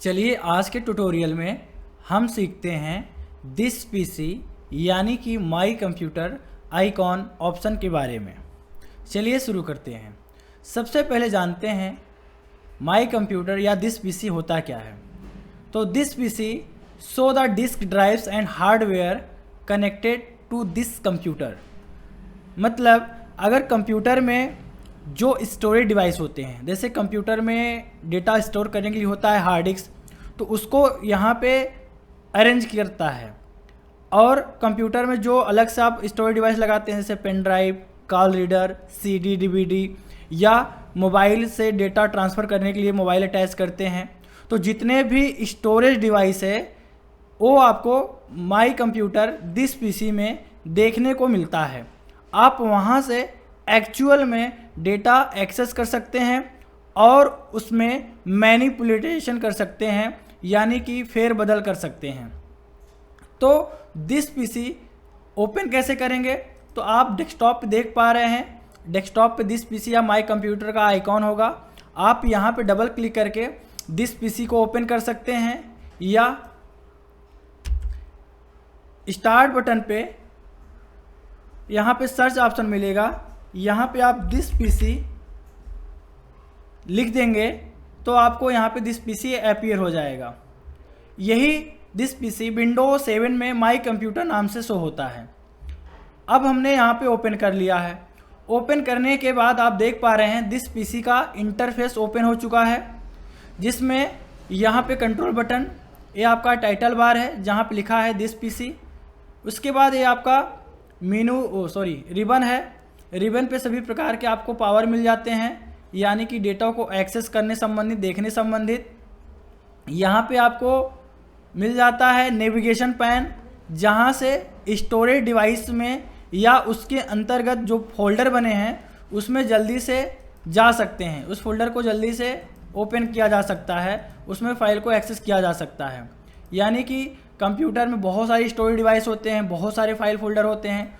चलिए आज के ट्यूटोरियल में हम सीखते हैं दिस पीसी यानी कि माई कंप्यूटर आइकॉन ऑप्शन के बारे में। चलिए शुरू करते हैं। सबसे पहले जानते हैं माई कंप्यूटर या दिस पीसी होता क्या है। तो this PC show the disk drives and hardware connected to this computer. मतलब अगर कंप्यूटर में जो स्टोरेज डिवाइस होते हैं, जैसे कंप्यूटर में डेटा स्टोर करने के लिए होता है हार्ड डिस्क, तो उसको यहाँ पे अरेंज करता है। और कंप्यूटर में जो अलग से आप स्टोरेज डिवाइस लगाते हैं, जैसे pen drive, card reader, CD, DVD या मोबाइल से डेटा ट्रांसफ़र करने के लिए मोबाइल अटैच करते हैं, तो जितने भी स्टोरेज डिवाइस है वो आपको माई कंप्यूटर दिस पीसी में देखने को मिलता है। आप वहाँ से एक्चुअल में डेटा एक्सेस कर सकते हैं और उसमें मैनिपुलेशन कर सकते हैं, यानी कि फेरबदल कर सकते हैं। तो दिस पीसी ओपन कैसे करेंगे? तो आप डेस्कटॉप पे देख पा रहे हैं, डेस्कटॉप पे दिस पीसी या माई कंप्यूटर का आइकॉन होगा। आप यहाँ पे डबल क्लिक करके दिस पीसी को ओपन कर सकते हैं, या स्टार्ट बटन पे यहाँ पे सर्च ऑप्शन मिलेगा, यहाँ पे आप दिस पीसी लिख देंगे तो आपको यहाँ पे दिस पीसी अपीयर हो जाएगा। यही दिस पीसी विंडोज 7 में माई कंप्यूटर नाम से शो होता है। अब हमने यहाँ पे ओपन कर लिया है। ओपन करने के बाद आप देख पा रहे हैं दिस पीसी का इंटरफेस ओपन हो चुका है, जिसमें यहाँ पे कंट्रोल बटन, ये आपका टाइटल बार है जहाँ पे लिखा है दिस पीसी। उसके बाद ये आपका रिबन है। रिबन पे सभी प्रकार के आपको पावर मिल जाते हैं, यानी कि डेटा को एक्सेस करने संबंधित, देखने संबंधित। यहाँ पे आपको मिल जाता है नेविगेशन पैन, जहाँ से स्टोरेज डिवाइस में या उसके अंतर्गत जो फोल्डर बने हैं उसमें जल्दी से जा सकते हैं, उस फोल्डर को जल्दी से ओपन किया जा सकता है, उसमें फ़ाइल को एक्सेस किया जा सकता है। यानी कि कंप्यूटर में बहुत सारी स्टोरेज डिवाइस होते हैं, बहुत सारे फाइल फोल्डर होते हैं।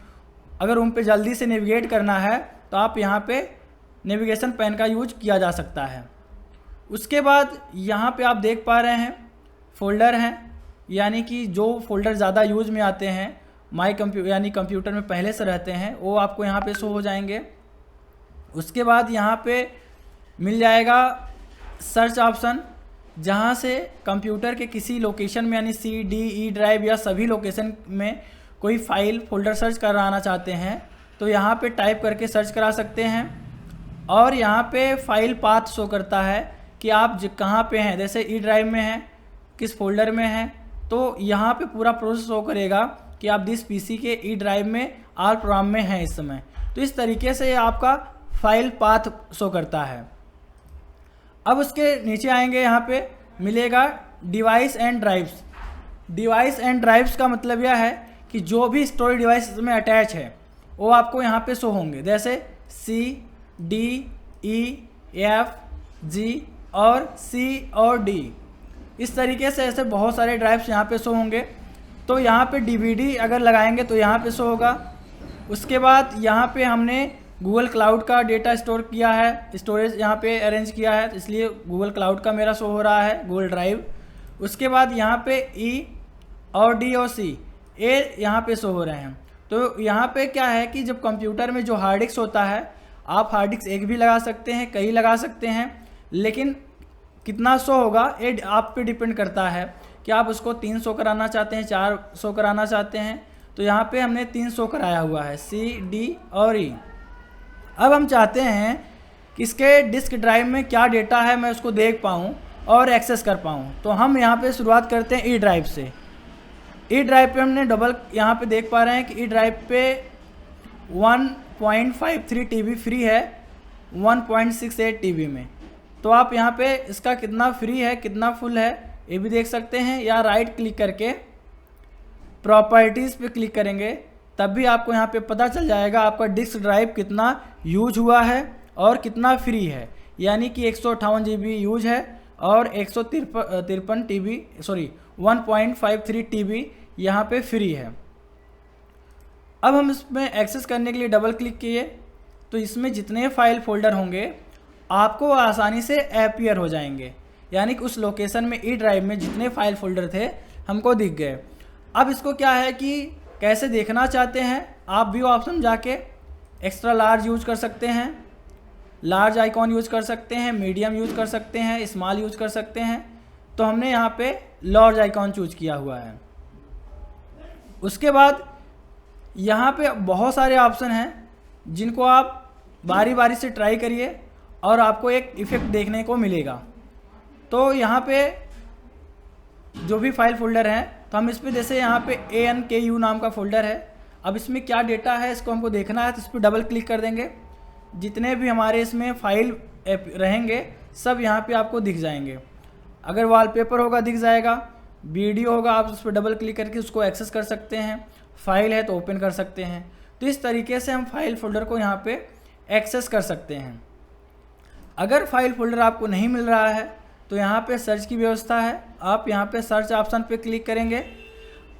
अगर उन पे जल्दी से नेविगेट करना है तो आप यहाँ पे नेविगेशन पैन का यूज किया जा सकता है। उसके बाद यहाँ पे आप देख पा रहे हैं फोल्डर हैं, यानी कि जो फोल्डर ज़्यादा यूज में आते हैं माई कंप्यूटर यानी कंप्यूटर में पहले से रहते हैं, वो आपको यहाँ पे शो हो जाएंगे। उसके बाद यहाँ पे मिल जाएगा सर्च ऑप्शन, जहाँ से कंप्यूटर के किसी लोकेशन में यानी सी डी ई ड्राइव या सभी लोकेशन में कोई फाइल फोल्डर सर्च कराना चाहते हैं तो यहाँ पे टाइप करके सर्च करा सकते हैं। और यहाँ पे फाइल पाथ शो करता है कि आप कहाँ पे हैं, जैसे ई ड्राइव में हैं, किस फोल्डर में हैं, तो यहाँ पे पूरा प्रोसेस शो करेगा कि आप दिस पीसी के ई ड्राइव में ऑल प्रोग्राम में हैं इस समय। तो इस तरीके से आपका फाइल पाथ शो करता है। अब उसके नीचे आएंगे, यहाँ पे मिलेगा device and drives. Device and drives का मतलब यह है कि जो भी स्टोरेज डिवाइस इसमें अटैच है वो आपको यहाँ पे शो होंगे, जैसे C D E F G और सी और डी। इस तरीके से ऐसे बहुत सारे ड्राइव्स यहाँ पे शो होंगे। तो यहाँ पे डीवीडी अगर लगाएंगे तो यहाँ पे शो होगा। उसके बाद यहाँ पे हमने गूगल क्लाउड का डेटा स्टोर किया है, स्टोरेज यहाँ पे अरेंज किया है, तो इसलिए गूगल क्लाउड का मेरा शो हो रहा है, गूगल ड्राइव। उसके बाद यहाँ पे ई और डी और सी ये यहाँ पे शो हो रहे हैं। तो यहाँ पे क्या है कि जब कंप्यूटर में जो हार्ड डिस्क होता है, आप हार्ड डिस्क एक भी लगा सकते हैं, कई लगा सकते हैं, लेकिन कितना शो होगा ये आप पे डिपेंड करता है कि आप उसको 300 कराना चाहते हैं, 400 कराना चाहते हैं। तो यहाँ पे हमने 300 कराया हुआ है, सी डी और ई। अब हम चाहते हैं कि इसके डिस्क ड्राइव में क्या डेटा है मैं उसको देख पाऊँ और एक्सेस कर पाऊँ। तो हम यहाँ पे शुरुआत करते हैं ई ड्राइव से। ई ड्राइव पे हमने डबल यहाँ पे देख पा रहे हैं कि ई ड्राइव पे 1.53 टीबी फ्री है 1.68 टीबी में। तो आप यहाँ पे इसका कितना फ्री है कितना फुल है ये भी देख सकते हैं, या राइट क्लिक करके प्रॉपर्टीज़ पे क्लिक करेंगे तब भी आपको यहाँ पे पता चल जाएगा आपका डिस्क ड्राइव कितना यूज हुआ है और कितना फ्री है। यानी कि 158 GB यूज है और 153 TB 1.53 TB यहाँ पे फ्री है। अब हम इसमें एक्सेस करने के लिए डबल क्लिक किए तो इसमें जितने फाइल फोल्डर होंगे आपको आसानी से अपीयर हो जाएंगे। यानी कि उस लोकेशन में ई ड्राइव में जितने फाइल फोल्डर थे हमको दिख गए। अब इसको क्या है कि कैसे देखना चाहते हैं, आप व्यू ऑप्शन जाके एक्स्ट्रा लार्ज यूज कर सकते हैं, लार्ज आइकॉन यूज कर सकते हैं, मीडियम यूज कर सकते हैं, स्मॉल यूज कर सकते हैं। तो हमने यहाँ पे लार्ज आइकॉन चूज किया हुआ है। उसके बाद यहाँ पे बहुत सारे ऑप्शन हैं जिनको आप बारी बारी से ट्राई करिए और आपको एक इफ़ेक्ट देखने को मिलेगा। तो यहाँ पे जो भी फाइल फोल्डर हैं तो हम इस पर जैसे यहाँ पे ANKU नाम का फोल्डर है। अब इसमें क्या डेटा है इसको हमको देखना है, तो इस पर डबल क्लिक कर देंगे। जितने भी हमारे इसमें फाइल रहेंगे सब यहाँ पे आपको दिख जाएंगे। अगर वॉलपेपर होगा दिख जाएगा, वीडियो होगा आप उस पर डबल क्लिक करके उसको एक्सेस कर सकते हैं, फाइल है तो ओपन कर सकते हैं। तो इस तरीके से हम फाइल फोल्डर को यहाँ पे एक्सेस कर सकते हैं। अगर फाइल फोल्डर आपको नहीं मिल रहा है तो यहाँ पे सर्च की व्यवस्था है। आप यहाँ पे सर्च ऑप्शन पे क्लिक करेंगे।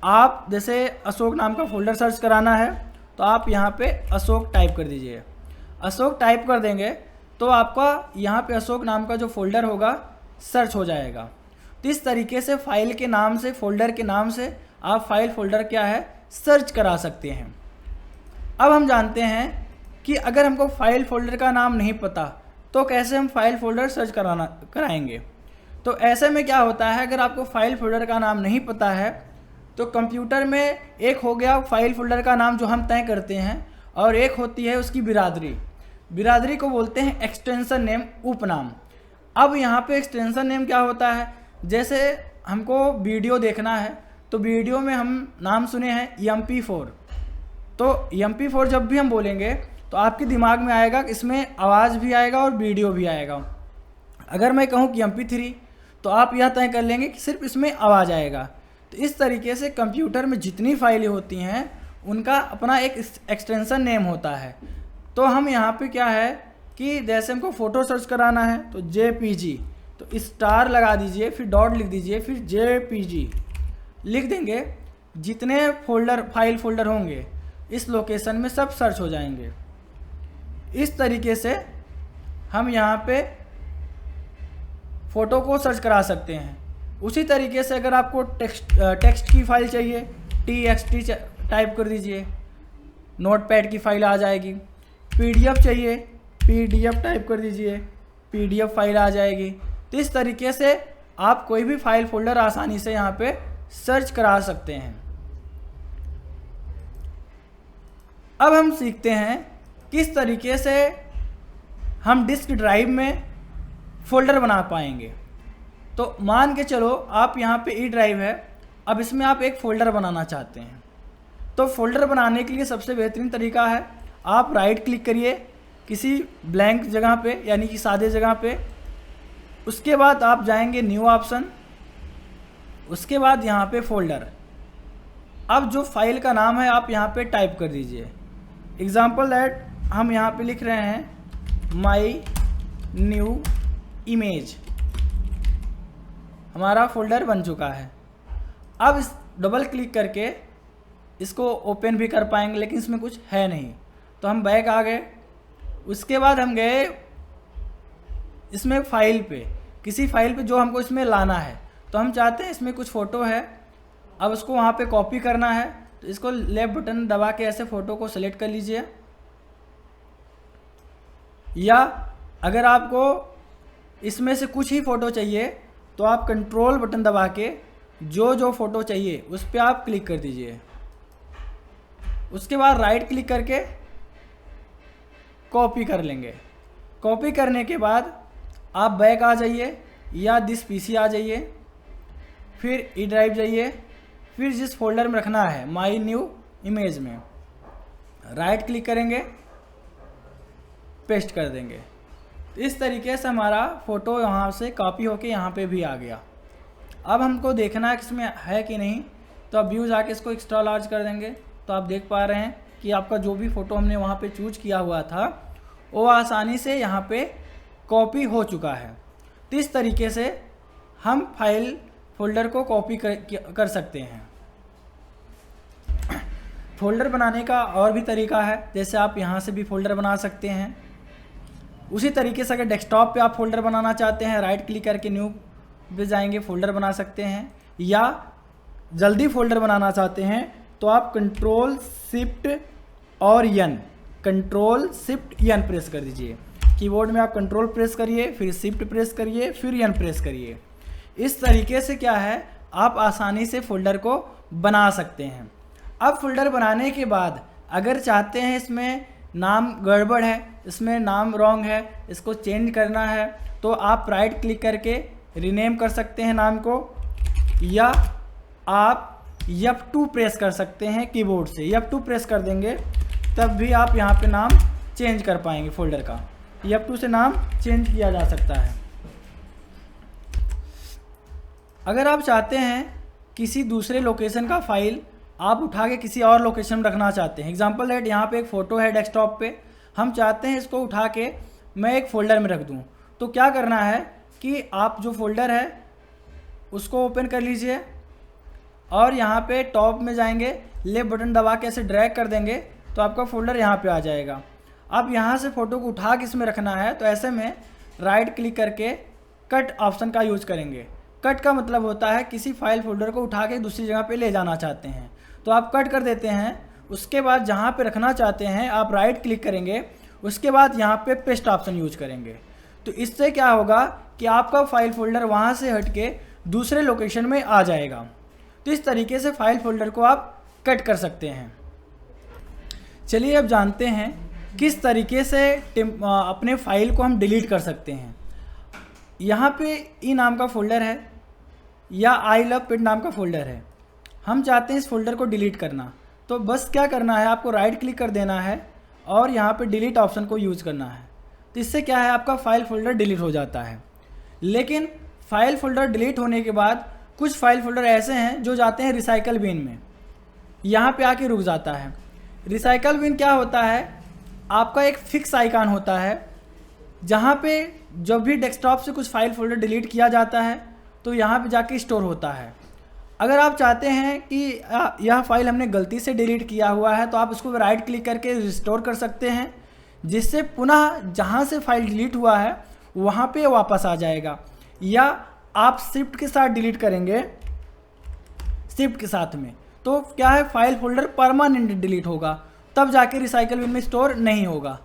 आप जैसे अशोक नाम का फोल्डर सर्च कराना है तो आप यहाँ पे अशोक टाइप कर दीजिए। अशोक टाइप कर देंगे तो आपका यहाँ पे अशोक नाम का जो फोल्डर होगा सर्च हो जाएगा। तो इस तरीके से फाइल के नाम से, फोल्डर के नाम से आप फाइल फोल्डर क्या है सर्च करा सकते हैं। अब हम जानते हैं कि अगर हमको फाइल फोल्डर का नाम नहीं पता तो कैसे हम फाइल फोल्डर सर्च कराएंगे। तो ऐसे में क्या होता है, अगर आपको फाइल फोल्डर का नाम नहीं पता है तो कंप्यूटर में एक हो गया फाइल फोल्डर का नाम जो हम तय करते हैं, और एक होती है उसकी बिरादरी। बिरादरी को बोलते हैं एक्सटेंशन नेम, उपनाम। अब यहाँ पे एक्सटेंशन नेम क्या होता है, जैसे हमको वीडियो देखना है तो वीडियो में हम नाम सुने हैं MP4। तो MP4 जब भी हम बोलेंगे तो आपके दिमाग में आएगा कि इसमें आवाज़ भी आएगा और वीडियो भी आएगा। अगर मैं कहूँ कि MP3 तो आप यह तय कर लेंगे कि सिर्फ इसमें आवाज़ आएगा। तो इस तरीके से कंप्यूटर में जितनी फाइलें होती हैं उनका अपना एक एक्सटेंशन नेम होता है। तो हम यहाँ पे क्या है कि जैसे हमको फ़ोटो सर्च कराना है तो JPG, तो स्टार लगा दीजिए, फिर डॉट लिख दीजिए, फिर JPG लिख देंगे। जितने फाइल फोल्डर होंगे इस लोकेशन में सब सर्च हो जाएंगे। इस तरीके से हम यहाँ पे फ़ोटो को सर्च करा सकते हैं। उसी तरीके से अगर आपको टेक्स्ट की फ़ाइल चाहिए TXT टाइप कर दीजिए, नोटपैड की फ़ाइल आ जाएगी। PDF चाहिए PDF टाइप कर दीजिए, PDF फाइल आ जाएगी। तो इस तरीके से आप कोई भी फाइल फोल्डर आसानी से यहाँ पे सर्च करा सकते हैं। अब हम सीखते हैं किस तरीके से हम डिस्क ड्राइव में फ़ोल्डर बना पाएंगे। तो मान के चलो आप यहाँ पे ई ड्राइव है, अब इसमें आप एक फ़ोल्डर बनाना चाहते हैं। तो फ़ोल्डर बनाने के लिए सबसे बेहतरीन तरीका है, आप राइट क्लिक करिए किसी ब्लैंक जगह पे, यानी कि सादे जगह पे। उसके बाद आप जाएंगे न्यू ऑप्शन, उसके बाद यहाँ पे फ़ोल्डर। अब जो फाइल का नाम है आप यहाँ पे टाइप कर दीजिए। एग्जाम्पल दैट हम यहाँ पे लिख रहे हैं माई न्यू इमेज। हमारा फ़ोल्डर बन चुका है। अब इस डबल क्लिक करके इसको ओपन भी कर पाएंगे, लेकिन इसमें कुछ है नहीं, तो हम बैक आ गए। उसके बाद हम गए इसमें फ़ाइल पे, किसी फाइल पे जो हमको इसमें लाना है। तो हम चाहते हैं इसमें कुछ फ़ोटो है, अब उसको वहाँ पे कॉपी करना है। तो इसको लेफ़्ट बटन दबा के ऐसे फ़ोटो को सेलेक्ट कर लीजिए, या अगर आपको इसमें से कुछ ही फ़ोटो चाहिए तो आप कंट्रोल बटन दबा के जो फ़ोटो चाहिए उस पर आप क्लिक कर दीजिए। उसके बाद राइट क्लिक करके कॉपी कर लेंगे। कॉपी करने के बाद आप बैक आ जाइए या दिस PC आ जाइए, फिर ई ड्राइव जाइए, फिर जिस फोल्डर में रखना है माई न्यू इमेज में राइट क्लिक करेंगे, पेस्ट कर देंगे। तो इस तरीके से हमारा फ़ोटो यहाँ से कॉपी होके यहाँ पे भी आ गया। अब हमको देखना है कि इसमें है कि नहीं, तो अब व्यू जाके इसको एक्स्ट्रा लार्ज कर देंगे। तो आप देख पा रहे हैं कि आपका जो भी फ़ोटो हमने वहाँ पे चूज किया हुआ था वो आसानी से यहाँ पे कॉपी हो चुका है। तो इस तरीके से हम फाइल फोल्डर को कॉपी कर सकते हैं। फोल्डर बनाने का और भी तरीका है, जैसे आप यहाँ से भी फोल्डर बना सकते हैं। उसी तरीके से अगर डेस्कटॉप पे आप फोल्डर बनाना चाहते हैं, राइट क्लिक करके न्यू पे जाएंगे, फोल्डर बना सकते हैं, या जल्दी फोल्डर बनाना चाहते हैं तो आप कंट्रोल शिफ्ट और N, control shift N press कर दीजिए। कीबोर्ड में आप कंट्रोल प्रेस करिए, फिर शिफ्ट प्रेस करिए, फिर एन प्रेस करिए। इस तरीके से क्या है, आप आसानी से फोल्डर को बना सकते हैं। अब फोल्डर बनाने के बाद अगर चाहते हैं इसमें नाम गड़बड़ है, इसमें नाम रॉन्ग है, इसको चेंज करना है, तो आप राइट क्लिक करके रीनेम कर सकते हैं नाम को, या आप F2 प्रेस कर सकते हैं कीबोर्ड से। F2 प्रेस कर देंगे तब भी आप यहाँ पे नाम चेंज कर पाएंगे फोल्डर का। F2 से नाम चेंज किया जा सकता है। अगर आप चाहते हैं किसी दूसरे लोकेशन का फाइल आप उठा के किसी और लोकेशन में रखना चाहते हैं, एग्जाम्पल दैट यहाँ पे एक फ़ोटो है डेस्कटॉप पे, हम चाहते हैं इसको उठा के मैं एक फ़ोल्डर में रख दूँ, तो क्या करना है कि आप जो फोल्डर है उसको ओपन कर लीजिए और यहाँ पे टॉप में जाएंगे, लेफ्ट बटन दबा के ऐसे ड्रैग कर देंगे तो आपका फोल्डर यहाँ पे आ जाएगा। अब यहाँ से फ़ोटो को उठा के इसमें रखना है तो ऐसे में राइट क्लिक करके कट ऑप्शन का यूज करेंगे। कट का मतलब होता है किसी फाइल फोल्डर को उठा के दूसरी जगह पे ले जाना चाहते हैं तो आप कट कर देते हैं। उसके बाद जहाँ पे रखना चाहते हैं आप राइट क्लिक करेंगे, उसके बाद यहाँ पे पेस्ट ऑप्शन यूज करेंगे। तो इससे क्या होगा कि आपका फाइल फोल्डर वहाँ से हट के दूसरे लोकेशन में आ जाएगा। तो इस तरीके से फाइल फोल्डर को आप कट कर सकते हैं। चलिए अब जानते हैं किस तरीके से अपने फाइल को हम डिलीट कर सकते हैं। यहाँ पे ई नाम का फोल्डर है या आई लव पिट नाम का फोल्डर है, हम चाहते हैं इस फोल्डर को डिलीट करना, तो बस क्या करना है, आपको राइट क्लिक कर देना है और यहाँ पे डिलीट ऑप्शन को यूज़ करना है। तो इससे क्या है, आपका फाइल फोल्डर डिलीट हो जाता है। लेकिन फाइल फोल्डर डिलीट होने के बाद कुछ फाइल फोल्डर ऐसे हैं जो जाते हैं रिसाइकल बिन में, यहाँ पे आके रुक जाता है। रिसाइकल बिन क्या होता है, आपका एक फिक्स आइकन होता है जहाँ पे जब भी डेस्कटॉप से कुछ फाइल फोल्डर डिलीट किया जाता है तो यहाँ पे जाके स्टोर होता है। अगर आप चाहते हैं कि यह फाइल हमने गलती से डिलीट किया हुआ है तो आप इसको राइट क्लिक करके रिस्टोर कर सकते हैं, जिससे पुनः जहाँ से फाइल डिलीट हुआ है वहाँ पे वापस आ जाएगा। या आप शिफ्ट के साथ डिलीट करेंगे, शिफ्ट के साथ में, तो क्या है, फाइल फोल्डर परमानेंट डिलीट होगा, तब जाके रिसाइकल बिन में स्टोर नहीं होगा।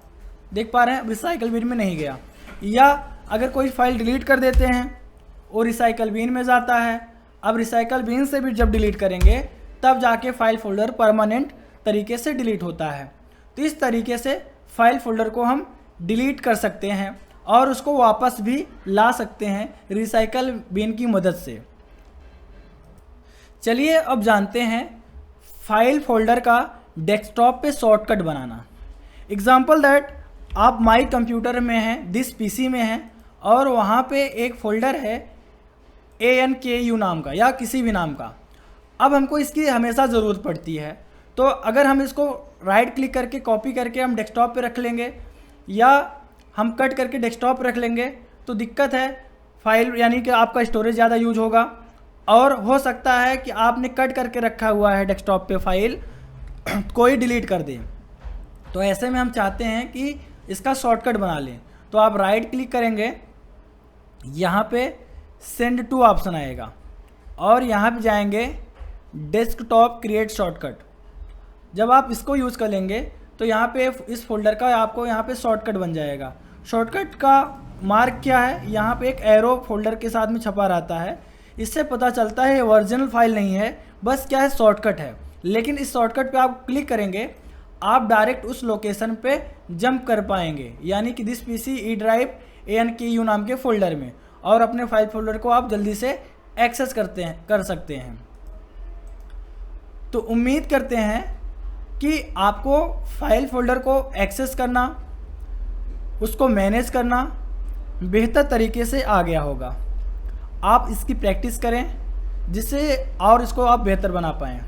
देख पा रहे हैं, रिसाइकल बिन में नहीं गया। या अगर कोई फाइल डिलीट कर देते हैं वो रिसाइकल बिन में जाता है, अब रिसाइकल बिन से भी जब डिलीट करेंगे तब जाके फाइल फोल्डर परमानेंट तरीके से डिलीट होता है। तो इस तरीके से फाइल फोल्डर को हम डिलीट कर सकते हैं और उसको वापस भी ला सकते हैं रिसाइकल बिन की मदद से। चलिए अब जानते हैं फाइल फोल्डर का डेस्कटॉप पे शॉर्टकट बनाना। एग्जाम्पल दैट आप माई कंप्यूटर में हैं, दिस पीसी में हैं और वहाँ पे एक फ़ोल्डर है ANKU नाम का या किसी भी नाम का। अब हमको इसकी हमेशा ज़रूरत पड़ती है, तो अगर हम इसको राइट क्लिक करके कॉपी करके हम डेस्कटॉप पे रख लेंगे या हम कट करके डेस्कटॉप पे रख लेंगे तो दिक्कत है, फाइल यानी कि आपका स्टोरेज ज़्यादा यूज होगा और हो सकता है कि आपने कट करके रखा हुआ है डेस्कटॉप पे फाइल कोई डिलीट कर दे। तो ऐसे में हम चाहते हैं कि इसका शॉर्टकट बना लें, तो आप राइट क्लिक करेंगे, यहाँ पे सेंड टू ऑप्शन आएगा और यहाँ पे जाएंगे डेस्कटॉप क्रिएट शॉर्टकट। जब आप इसको यूज़ कर लेंगे तो यहाँ पे इस फोल्डर का आपको यहाँ पे शॉर्टकट बन जाएगा। शॉर्टकट का मार्क क्या है, यहाँ पे एक एरो फोल्डर के साथ में छपा रहता है, इससे पता चलता है ये ओरिजिनल फाइल नहीं है, बस क्या है शॉर्टकट है। लेकिन इस शॉर्टकट पे आप क्लिक करेंगे आप डायरेक्ट उस लोकेशन पे जंप कर पाएंगे, यानी कि this PC E drive ANKU नाम के फोल्डर में, और अपने फाइल फोल्डर को आप जल्दी से एक्सेस कर सकते हैं। तो उम्मीद करते हैं कि आपको फाइल फोल्डर को एक्सेस करना, उसको मैनेज करना बेहतर तरीके से आ गया होगा। आप इसकी प्रैक्टिस करें जिससे और इसको आप बेहतर बना पाएँ।